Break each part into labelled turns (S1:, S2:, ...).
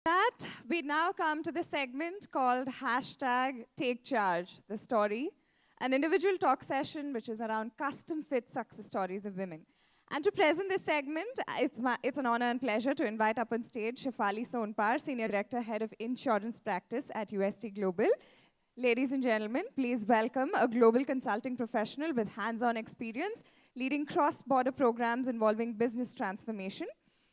S1: That, we now come to the segment called hashtag Take Charge, the story, an individual talk session which is around custom-fit success stories of women. And to present this segment, it's an honor and pleasure to invite up on stage Shefali Sonpar, Senior Director, Head of Insurance Practice at UST Global. Ladies and gentlemen, please welcome a global consulting professional with hands-on experience leading cross-border programs involving business transformation.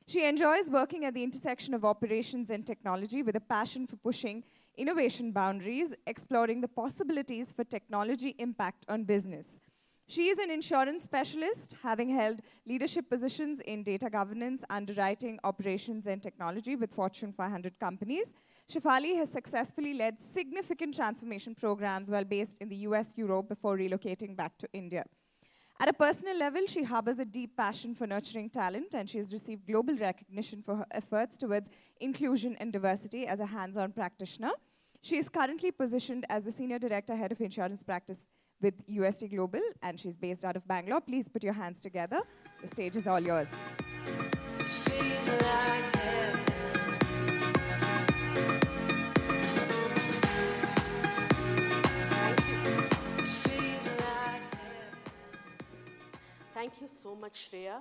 S1: She enjoys working at the intersection of operations and technology with a passion for pushing innovation boundaries, exploring the possibilities for technology impact on business. She is an insurance specialist, having held leadership positions in data governance, underwriting, operations, and technology with Fortune 500 companies. Shefali has successfully led significant transformation programs while based in the US, Europe, before relocating back to India. At a personal level, she harbors a deep passion for nurturing talent, and she has received global recognition for her efforts towards inclusion and diversity as a hands-on practitioner. She is currently positioned as the Senior Director, Head of Insurance Practice with UST Global, and she's based out of Bangalore. Please put your hands together. The stage is all yours.
S2: Thank you so much, Shreya.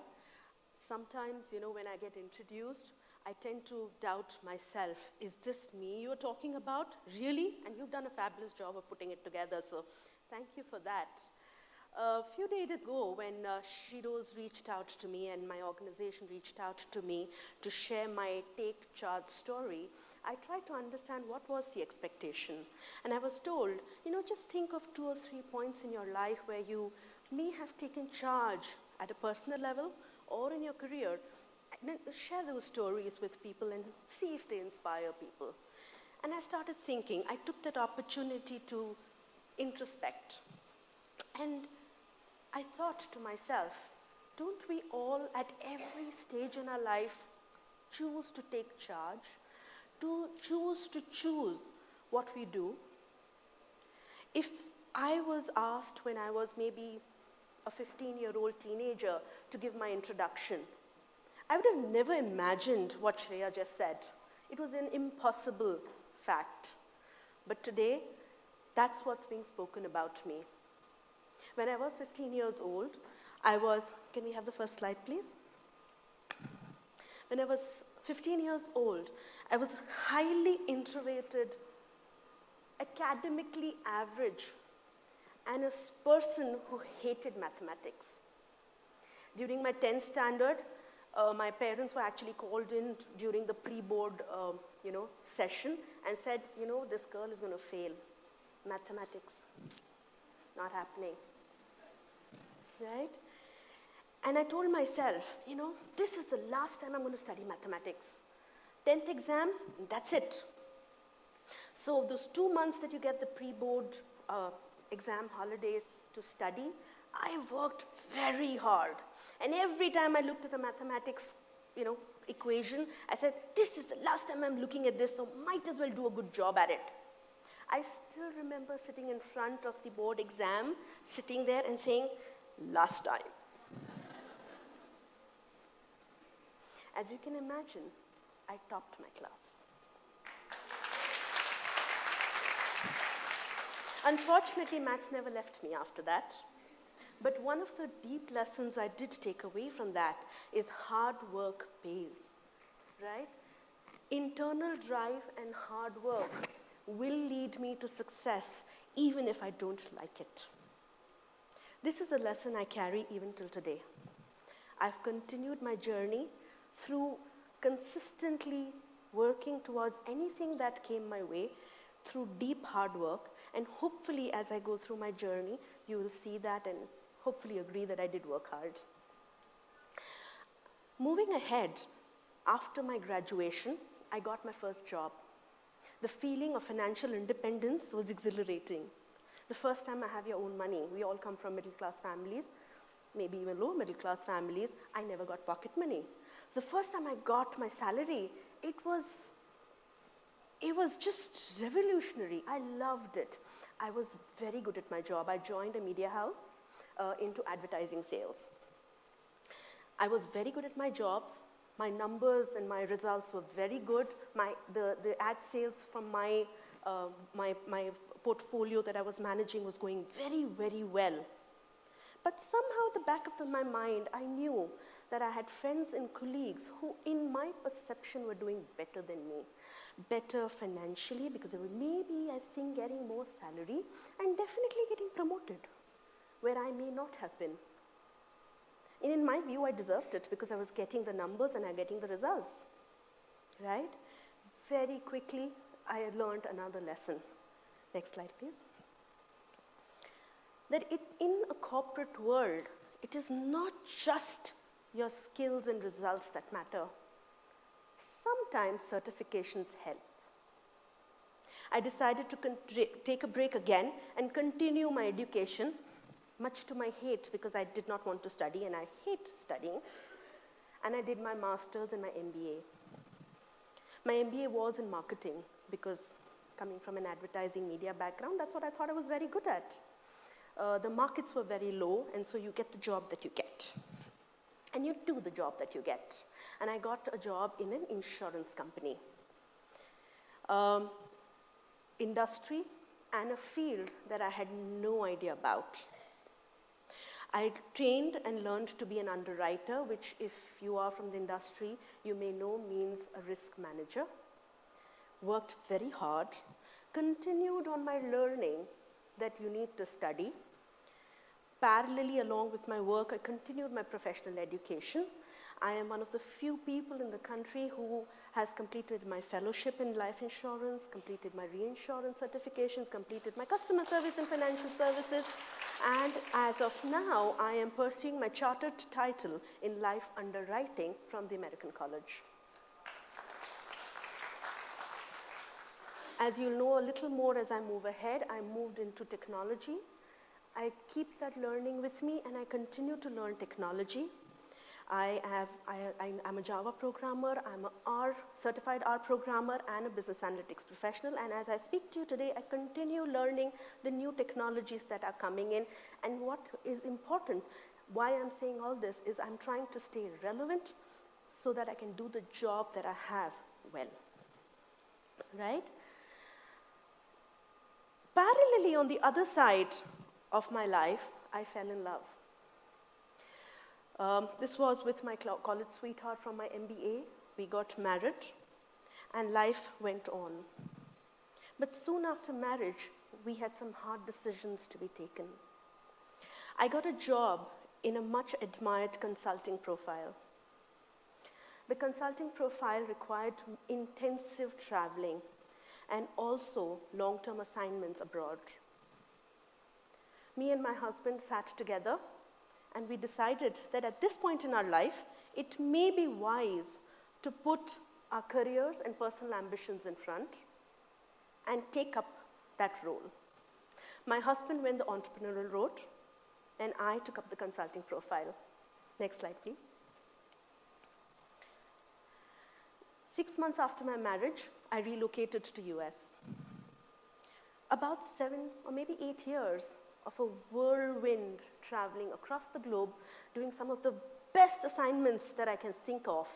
S2: Sometimes, when I get introduced, I tend to doubt myself. Is this me you're talking about? Really? And you've done a fabulous job of putting it together, so thank you for that. A few days ago, when SHEROES reached out to me and my organization reached out to me to share my Take Charge story, I tried to understand what was the expectation. And I was told, just think of 2 or 3 points in your life where you may have taken charge at a personal level or in your career, and then share those stories with people and see if they inspire people. And I started thinking, I took that opportunity to introspect. And I thought to myself, don't we all at every stage in our life choose to take charge, to choose what we do? If I was asked when I was maybe a 15-year-old teenager to give my introduction, I would have never imagined what Shreya just said. It was an impossible fact. But today, that's what's being spoken about me. When I was 15 years old, can we have the first slide, please? When I was 15 years old, I was highly introverted, academically average, and a person who hated mathematics. During my 10th standard, my parents were actually called in during the pre-board session and said, this girl is going to fail. Mathematics, not happening, right? And I told myself, this is the last time I'm going to study mathematics. 10th exam, that's it. So those 2 months that you get the pre-board exam holidays to study, I worked very hard. And every time I looked at the mathematics, equation, I said, this is the last time I'm looking at this, so might as well do a good job at it. I still remember sitting in front of the board exam, sitting there and saying, last time. As you can imagine, I topped my class. Unfortunately, maths never left me after that. But one of the deep lessons I did take away from that is hard work pays, right? Internal drive and hard work will lead me to success even if I don't like it. This is a lesson I carry even till today. I've continued my journey through consistently working towards anything that came my way through deep hard work, and hopefully as I go through my journey, you will see that and hopefully agree that I did work hard. Moving ahead, after my graduation, I got my first job. The feeling of financial independence was exhilarating. The first time I have your own money. We all come from middle-class families, maybe even lower middle-class families. I never got pocket money. So the first time I got my salary, it was just revolutionary. I loved it. I was very good at my job. I joined a media house into advertising sales. I was very good at my jobs. My numbers and my results were very good. The ad sales from my portfolio that I was managing was going very, very well. But somehow, at the back of my mind, I knew that I had friends and colleagues who, in my perception, were doing better than me. Better financially, because they were maybe, I think, getting more salary, and definitely getting promoted, where I may not have been. And in my view, I deserved it because I was getting the numbers and I was getting the results, right? Very quickly, I learned another lesson. Next slide, please. That in a corporate world, it is not just your skills and results that matter. Sometimes certifications help. I decided to take a break again and continue my education, much to my hate, because I did not want to study and I hate studying. And I did my master's and my MBA. My MBA was in marketing because coming from an advertising media background, that's what I thought I was very good at. The markets were very low, and so you get the job that you get. And you do the job that you get. And I got a job in an insurance company. Industry and a field that I had no idea about. I trained and learned to be an underwriter, which if you are from the industry, you may know means a risk manager. Worked very hard, continued on my learning that you need to study. Parallelly, along with my work, I continued my professional education. I am one of the few people in the country who has completed my fellowship in life insurance, completed my reinsurance certifications, completed my customer service and financial services, and as of now, I am pursuing my chartered title in life underwriting from the American College. As you'll know a little more as I move ahead, I moved into technology. I keep that learning with me and I continue to learn technology. I'm a Java programmer, I'm a certified R programmer and a business analytics professional, and as I speak to you today, I continue learning the new technologies that are coming in. And what is important, why I'm saying all this, is I'm trying to stay relevant so that I can do the job that I have well, right? Parallelly, on the other side of my life, I fell in love. This was with my college sweetheart from my MBA. We got married and life went on. But soon after marriage, we had some hard decisions to be taken. I got a job in a much admired consulting profile. The consulting profile required intensive traveling and also long-term assignments abroad. Me and my husband sat together and we decided that at this point in our life, it may be wise to put our careers and personal ambitions in front and take up that role. My husband went the entrepreneurial road and I took up the consulting profile. Next slide, please. 6 months after my marriage, I relocated to US. About 7 or maybe 8 years of a whirlwind traveling across the globe, doing some of the best assignments that I can think of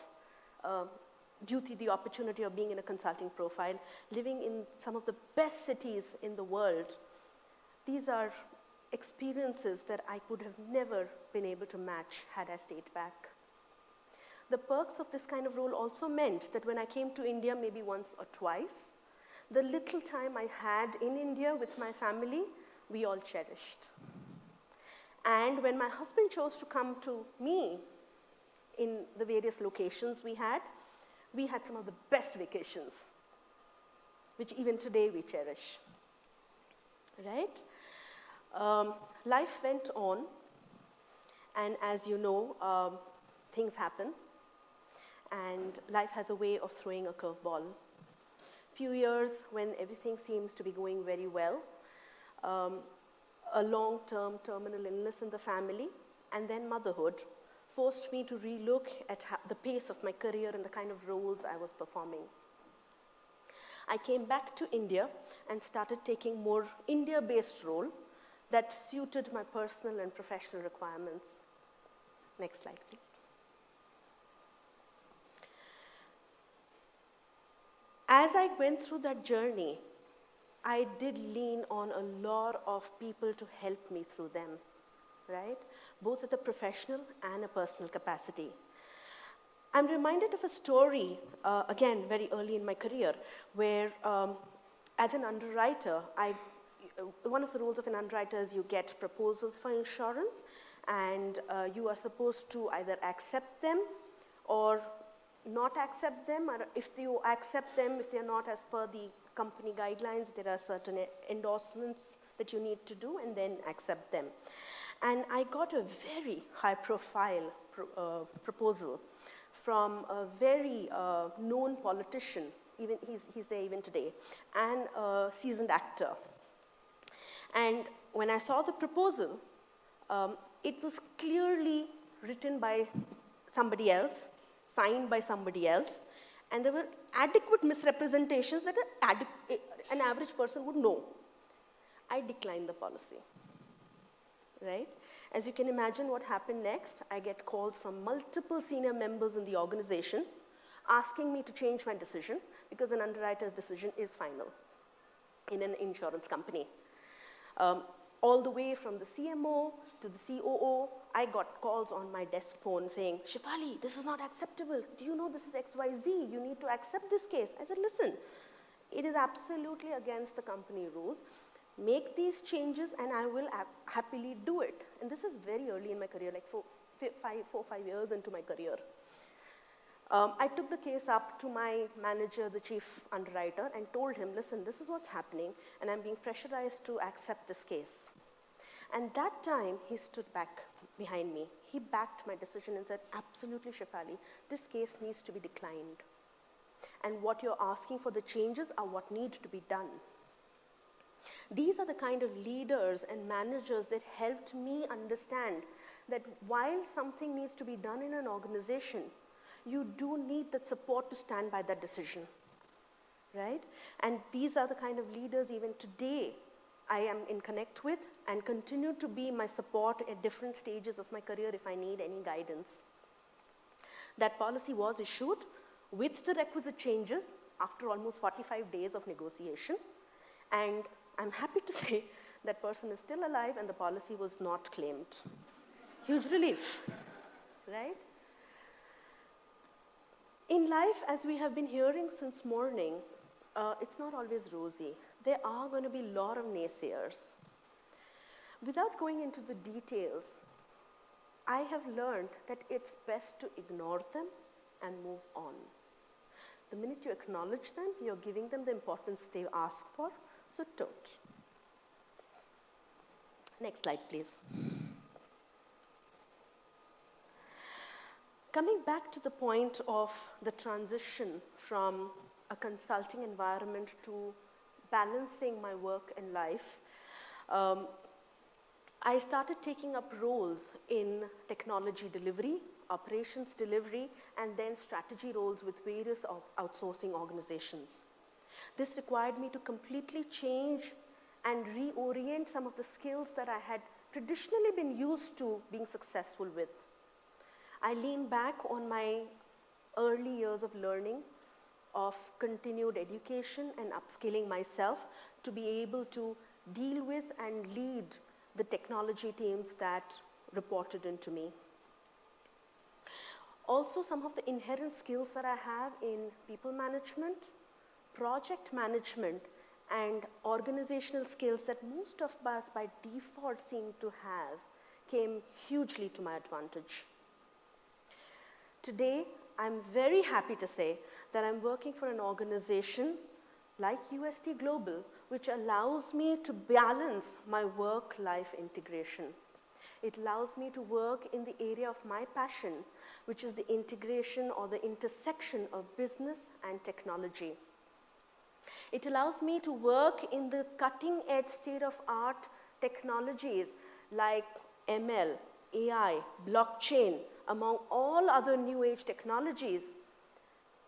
S2: due to the opportunity of being in a consulting profile, living in some of the best cities in the world. These are experiences that I would have never been able to match had I stayed back. The perks of this kind of role also meant that when I came to India maybe once or twice, the little time I had in India with my family, we all cherished. And when my husband chose to come to me in the various locations we had some of the best vacations, which even today we cherish, right? Life went on, and as you know, things happen, and life has a way of throwing a curveball. Few years when everything seems to be going very well, a long-term terminal illness in the family, and then motherhood forced me to relook at the pace of my career and the kind of roles I was performing. I came back to India and started taking more India-based role that suited my personal and professional requirements. Next slide, please. As I went through that journey, I did lean on a lot of people to help me through them, right? Both at a professional and a personal capacity. I'm reminded of a story, again, very early in my career, where as an underwriter, one of the roles of an underwriter is you get proposals for insurance, and you are supposed to either accept them or not accept them, or if you accept them, if they're not as per the company guidelines, there are certain endorsements that you need to do, and then accept them. And I got a very high-profile proposal from a very known politician, even he's there even today, and a seasoned actor. And when I saw the proposal, it was clearly written by somebody else, signed by somebody else, and there were adequate misrepresentations that an average person would know. I declined the policy, right? As you can imagine what happened next, I get calls from multiple senior members in the organization asking me to change my decision because an underwriter's decision is final in an insurance company. All the way from the CMO to the COO, I got calls on my desk phone saying, Shefali, this is not acceptable. Do you know this is XYZ? You need to accept this case. I said, listen, it is absolutely against the company rules. Make these changes and I will happily do it. And this is very early in my career, like 4-5 years into my career. I took the case up to my manager, the chief underwriter, and told him, listen, this is what's happening, and I'm being pressurized to accept this case. And that time, he stood back behind me. He backed my decision and said, absolutely, Shefali, this case needs to be declined. And what you're asking for, the changes are what need to be done. These are the kind of leaders and managers that helped me understand that while something needs to be done in an organization, you do need that support to stand by that decision, right? And these are the kind of leaders even today I am in connect with and continue to be my support at different stages of my career if I need any guidance. That policy was issued with the requisite changes after almost 45 days of negotiation, and I'm happy to say that person is still alive and the policy was not claimed. Huge relief, right? In life, as we have been hearing since morning, it's not always rosy. There are going to be a lot of naysayers. Without going into the details, I have learned that it's best to ignore them and move on. The minute you acknowledge them, you're giving them the importance they ask for, so don't. Next slide, please. Coming back to the point of the transition from a consulting environment to balancing my work and life, I started taking up roles in technology delivery, operations delivery, and then strategy roles with various outsourcing organizations. This required me to completely change and reorient some of the skills that I had traditionally been used to being successful with. I lean back on my early years of learning, of continued education and upskilling myself to be able to deal with and lead the technology teams that reported into me. Also, some of the inherent skills that I have in people management, project management, and organizational skills that most of us by default seem to have came hugely to my advantage. Today, I'm very happy to say that I'm working for an organization like UST Global, which allows me to balance my work-life integration. It allows me to work in the area of my passion, which is the integration or the intersection of business and technology. It allows me to work in the cutting-edge state-of-art technologies like ML, AI, blockchain, among all other new age technologies,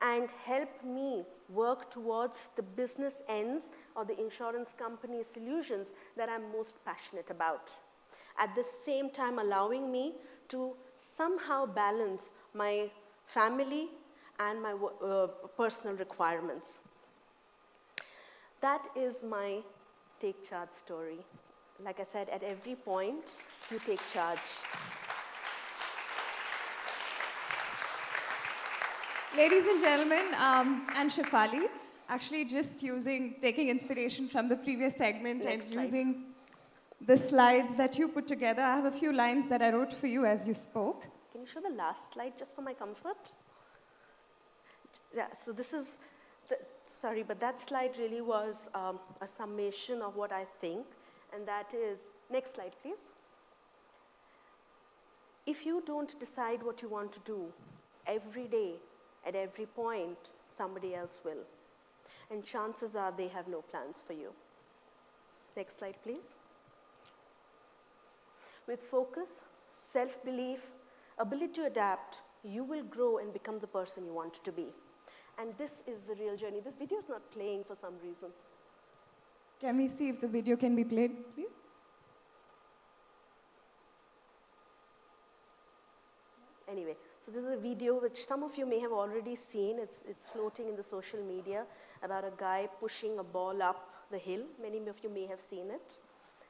S2: and help me work towards the business ends or the insurance company solutions that I'm most passionate about. At the same time, allowing me to somehow balance my family and my personal requirements. That is my take charge story. Like I said, at every point, you take charge.
S1: Ladies and gentlemen, and Shefali, actually just taking inspiration from the previous segment
S2: Next
S1: and
S2: slide.
S1: using the slides that you put together. I have a few lines that I wrote for you as you spoke.
S2: Can you show the last slide just for my comfort? Yeah, so this is, sorry, but that slide really was a summation of what I think, and that is, next slide please. If you don't decide what you want to do every day, at every point, somebody else will. And chances are they have no plans for you. Next slide please. With focus, self-belief, ability to adapt, you will grow and become the person you want to be. And this is the real journey. This video is not playing for some reason.
S1: Can we see if the video can be played, please?
S2: Anyway, so this is a video which some of you may have already seen. It's floating in the social media about a guy pushing a ball up the hill. Many of you may have seen it,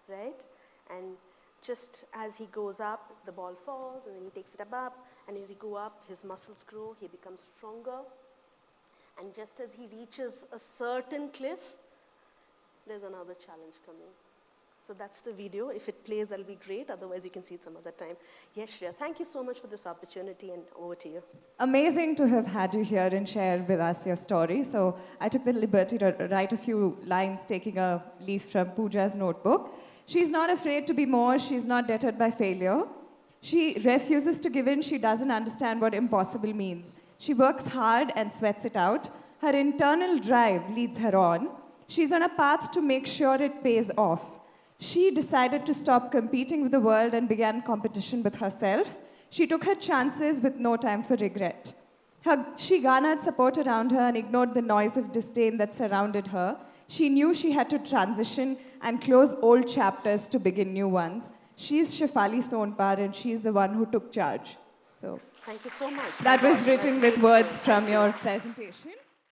S2: right? And just as he goes up, the ball falls, and then he takes it up, and as he goes up, his muscles grow, he becomes stronger. And just as he reaches a certain cliff, there's another challenge coming. So that's the video. If it plays, that'll be great. Otherwise, you can see it some other time. Yes, Shreya, thank you so much for this opportunity, and over to you.
S1: Amazing to have had you here and share with us your story. So I took the liberty to write a few lines, taking a leaf from Pooja's notebook. She's not afraid to be more. She's not deterred by failure. She refuses to give in. She doesn't understand what impossible means. She works hard and sweats it out. Her internal drive leads her on. She's on a path to make sure it pays off. She decided to stop competing with the world and began competition with herself. She took her chances with no time for regret. She garnered support around her and ignored the noise of disdain that surrounded her. She knew she had to transition and close old chapters to begin new ones. She's Shefali Sonpar, and she's the one who took charge. So
S2: thank you so much.
S1: that was written with words from your presentation.